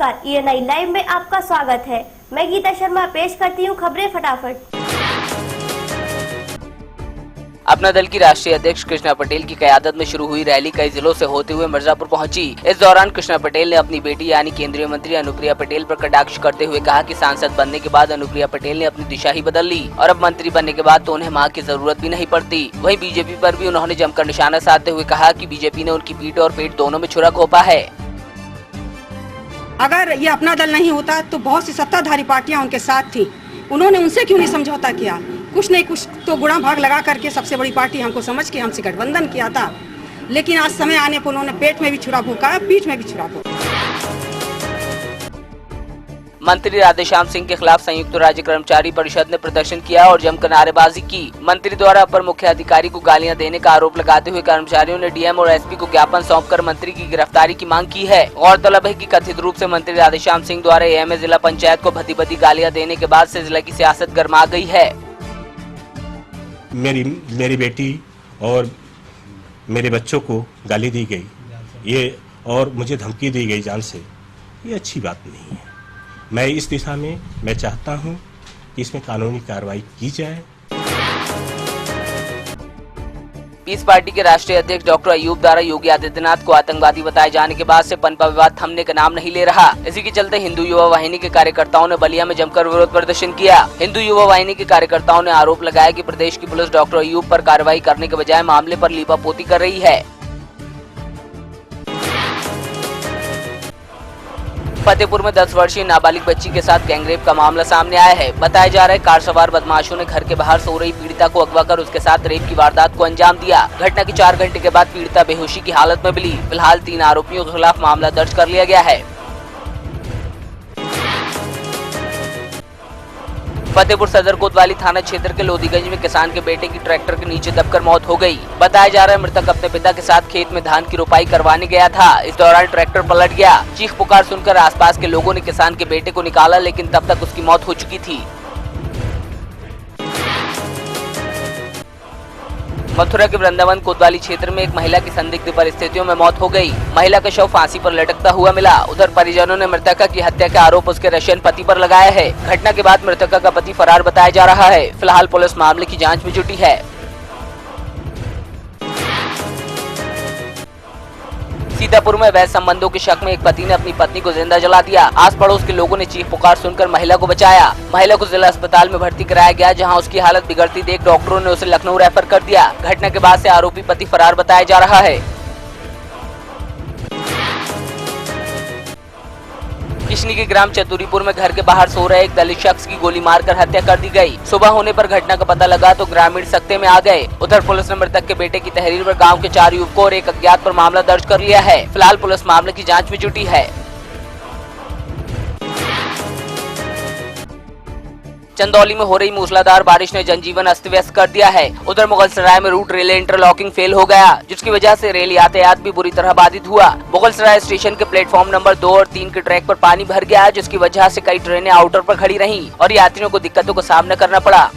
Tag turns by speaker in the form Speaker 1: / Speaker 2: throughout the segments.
Speaker 1: नमस्कार, ENI live में आपका स्वागत है। मैं गीता शर्मा पेश करती हूँ खबरें फटाफट।
Speaker 2: अपना दल की राष्ट्रीय अध्यक्ष कृष्णा पटेल की क़यादत में शुरू हुई रैली कई जिलों से होते हुए मिर्जापुर पहुंची। इस दौरान कृष्णा पटेल ने अपनी बेटी यानी केंद्रीय मंत्री अनुप्रिया पटेल पर कटाक्ष करते हुए कहा कि सांसद बनने के बाद अनुप्रिया पटेल ने अपनी दिशा ही बदल ली और अब मंत्री बनने के बाद तो उन्हें मां की जरूरत भी नहीं पड़ती। वहीं बीजेपी पर भी उन्होंने जमकर निशाना साधते हुए कहा कि बीजेपी ने उनकी पीठ और पेट दोनों में छुरा घोंपा है।
Speaker 3: अगर ये अपना दल नहीं होता तो बहुत सी सत्ताधारी पार्टियां उनके साथ थी, उन्होंने उनसे क्यों नहीं समझौता किया? कुछ नहीं कुछ तो गुणा भाग लगा करके सबसे बड़ी पार्टी हमको समझ के हमसे गठबंधन किया था, लेकिन आज समय आने पर उन्होंने पेट में भी छुरा भोंका, पीठ में भी छुरा भोंका।
Speaker 2: मंत्री राधेश्याम सिंह के खिलाफ संयुक्त राज्य कर्मचारी परिषद ने प्रदर्शन किया और जमकर नारेबाजी की। मंत्री द्वारा अपर मुख्य अधिकारी को गालियां देने का आरोप लगाते हुए कर्मचारियों ने डीएम और एसपी को ज्ञापन सौंपकर मंत्री की गिरफ्तारी की मांग की है। गौरतलब है कि कथित रूप से मंत्री राधेश्याम सिंह द्वारा एएमए जिला पंचायत को भद्दी गालियां देने के बाद से जिला की सियासत गर्मा गई है।
Speaker 4: मेरी बेटी और मेरे बच्चों को गाली दी गई ये और मुझे धमकी दी गई जान से, ये अच्छी बात नहीं है। मैं इस दिशा में मैं चाहता हूं कि इसमें कानूनी कार्रवाई की जाए।
Speaker 2: पीस पार्टी के राष्ट्रीय अध्यक्ष डॉक्टर अयूब द्वारा योगी आदित्यनाथ को आतंकवादी बताए जाने के बाद से पनपा विवाद थमने का नाम नहीं ले रहा। इसी के चलते हिंदू युवा वाहिनी के कार्यकर्ताओं ने बलिया में जमकर विरोध प्रदर्शन किया। हिंदू युवा वाहिनी के कार्यकर्ताओं ने आरोप लगाया कि प्रदेश की पुलिस डॉक्टर अयूब पर कार्रवाई करने के बजाय मामले पर लीपापोती कर रही है। फतेहपुर में 10 वर्षीय नाबालिग बच्ची के साथ गैंगरेप का मामला सामने आया है। बताया जा रहा है कार सवार बदमाशों ने घर के बाहर सो रही पीड़िता को अगवा कर उसके साथ रेप की वारदात को अंजाम दिया। घटना के 4 घंटे के बाद पीड़िता बेहोशी की हालत में मिली। फिलहाल 3 आरोपियों के खिलाफ मामला दर्ज कर लिया गया है। फतेहपुर सदर कोतवाली थाना क्षेत्र के लोधीगंज में किसान के बेटे की ट्रैक्टर के नीचे दबकर मौत हो गई। बताया जा रहा है मृतक अपने पिता के साथ खेत में धान की रोपाई करवाने गया था। इस दौरान ट्रैक्टर पलट गया। चीख पुकार सुनकर आसपास के लोगों ने किसान के बेटे को निकाला, लेकिन तब तक उसकी मौत हो चुकी थी। मथुरा के वृंदावन कोतवाली क्षेत्र में एक महिला की संदिग्ध परिस्थितियों में मौत हो गई। महिला का शव फांसी पर लटकता हुआ मिला। उधर परिजनों ने मृतका की हत्या का आरोप उसके रशियन पति पर लगाया है। घटना के बाद मृतका का पति फरार बताया जा रहा है। फिलहाल पुलिस मामले की जांच में जुटी है। सीतापुर में अवैध संबंधों के शक में एक पति ने अपनी पत्नी को जिंदा जला दिया। आस पड़ोस के लोगों ने चीख पुकार सुनकर महिला को बचाया। महिला को जिला अस्पताल में भर्ती कराया गया, जहां उसकी हालत बिगड़ती देख डॉक्टरों ने उसे लखनऊ रेफर कर दिया। घटना के बाद से आरोपी पति फरार बताया जा रहा है। किशनी के ग्राम चतुरीपुर में घर के बाहर सो रहे एक दलित शख्स की गोली मारकर हत्या कर दी गई। सुबह होने पर घटना का पता लगा तो ग्रामीण सकते में आ गए। उधर पुलिस ने मृतक के बेटे की तहरीर पर गांव के 4 युवकों और एक अज्ञात पर मामला दर्ज कर लिया है। फिलहाल पुलिस मामले की जांच में जुटी है। चंदौली में हो रही मूसलाधार बारिश ने जनजीवन अस्त व्यस्त कर दिया है। उधर मुगलसराय में रूट रेल इंटरलॉकिंग फेल हो गया, जिसकी वजह से रेल यातायात भी बुरी तरह बाधित हुआ। मुगलसराय स्टेशन के प्लेटफॉर्म नंबर 2 और 3 के ट्रैक पर पानी भर गया, जिसकी वजह से कई ट्रेनें आउटर पर खड़ी रहीं और यात्रियों को दिक्कतों का सामना करना पड़ा।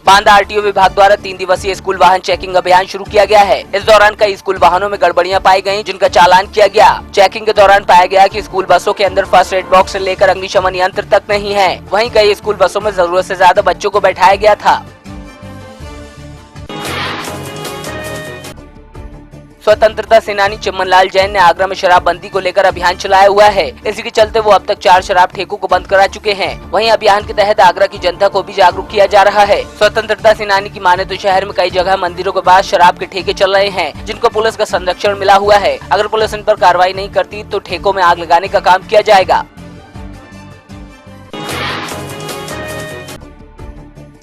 Speaker 2: बांदा आरटीओ विभाग द्वारा 3 दिवसीय स्कूल वाहन चेकिंग अभियान शुरू किया गया है। इस दौरान कई स्कूल वाहनों में गड़बड़ियां पाई गयी, जिनका चालान किया गया। चेकिंग के दौरान पाया गया कि स्कूल बसों के अंदर फर्स्ट एड बॉक्स से लेकर अग्निशमन यंत्र तक नहीं है। वहीं कई स्कूल बसों में जरूरत से ज्यादा बच्चों को बैठाया गया था। स्वतंत्रता सेनानी चिमन लाल जैन ने आगरा में शराबबंदी को लेकर अभियान चलाया हुआ है। इसी के चलते वो अब तक 4 शराब ठेकों को बंद करा चुके हैं। वहीं अभियान के तहत आगरा की जनता को भी जागरूक किया जा रहा है। स्वतंत्रता सेनानी की माने तो शहर में कई जगह मंदिरों के पास शराब के ठेके चल रहे हैं, जिनको पुलिस का संरक्षण मिला हुआ है। अगर पुलिस इन पर कार्रवाई नहीं करती तो ठेकों में आग लगाने का काम किया जाएगा।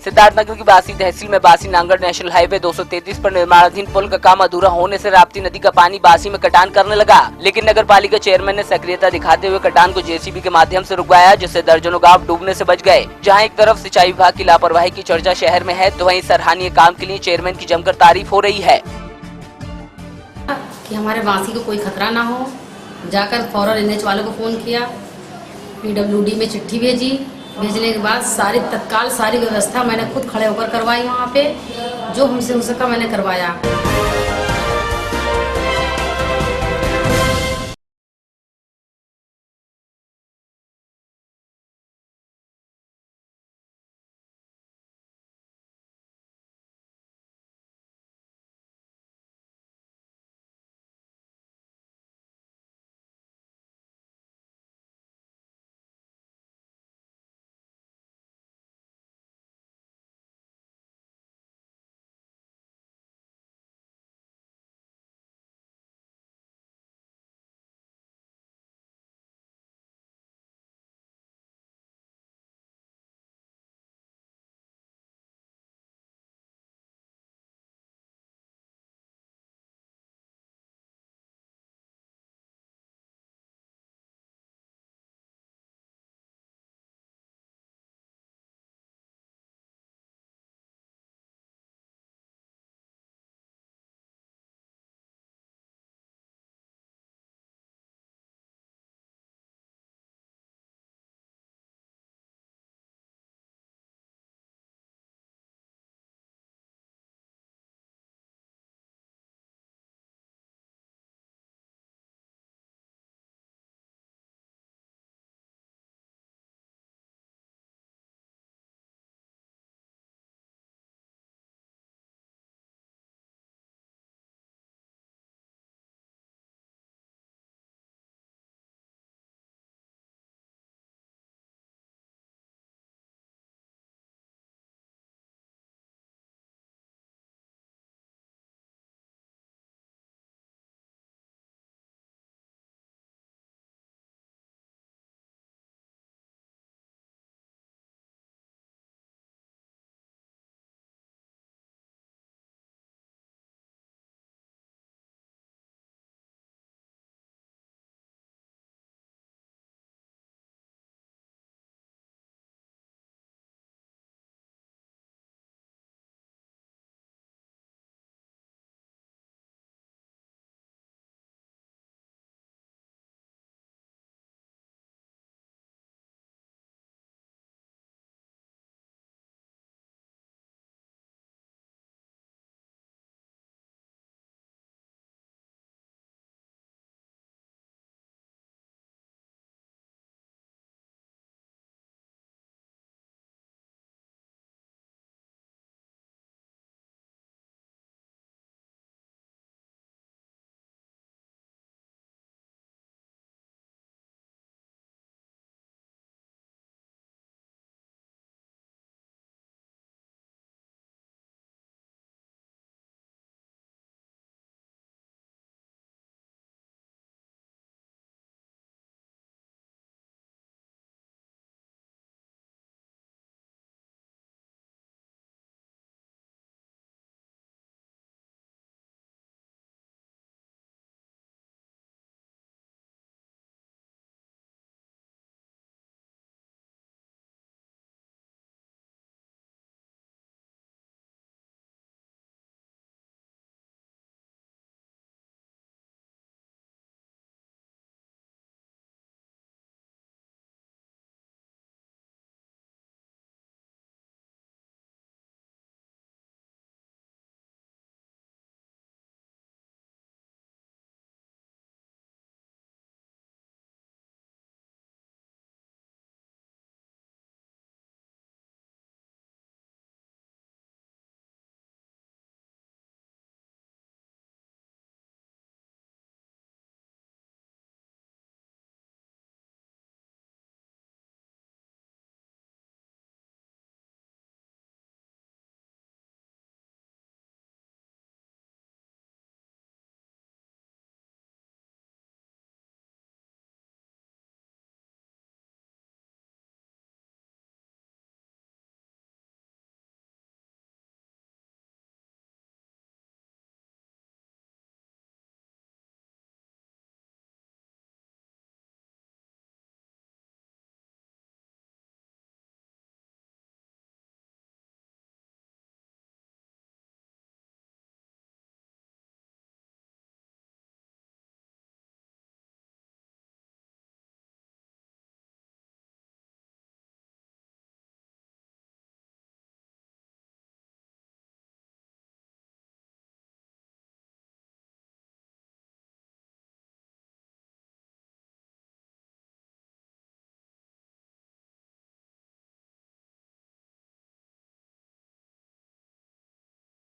Speaker 2: सिद्धार्थनगर की बासी तहसील में बासी नांगड़ नेशनल हाईवे 233 पर निर्माणाधीन पुल का काम अधूरा होने से राप्ती नदी का पानी बासी में कटान करने लगा, लेकिन नगर पालिका चेयरमैन ने सक्रियता दिखाते हुए कटान को जेसीबी के माध्यम से रुकवाया, जिससे दर्जनों गांव डूबने से बच गए। जहां एक तरफ सिंचाई विभाग की लापरवाही की चर्चा शहर में है, तो वहीं सराहनीय काम के लिए चेयरमैन की जमकर तारीफ हो रही है।
Speaker 5: कि हमारे बासी को कोई खतरा ना हो, जाकर फौरन एनएच वालों को फोन किया, पीडब्ल्यूडी में चिट्ठी भेजी। भेजने के बाद तत्काल सारी व्यवस्था मैंने खुद खड़े होकर करवाई। वहाँ पे जो हमसे हो सका मैंने करवाया।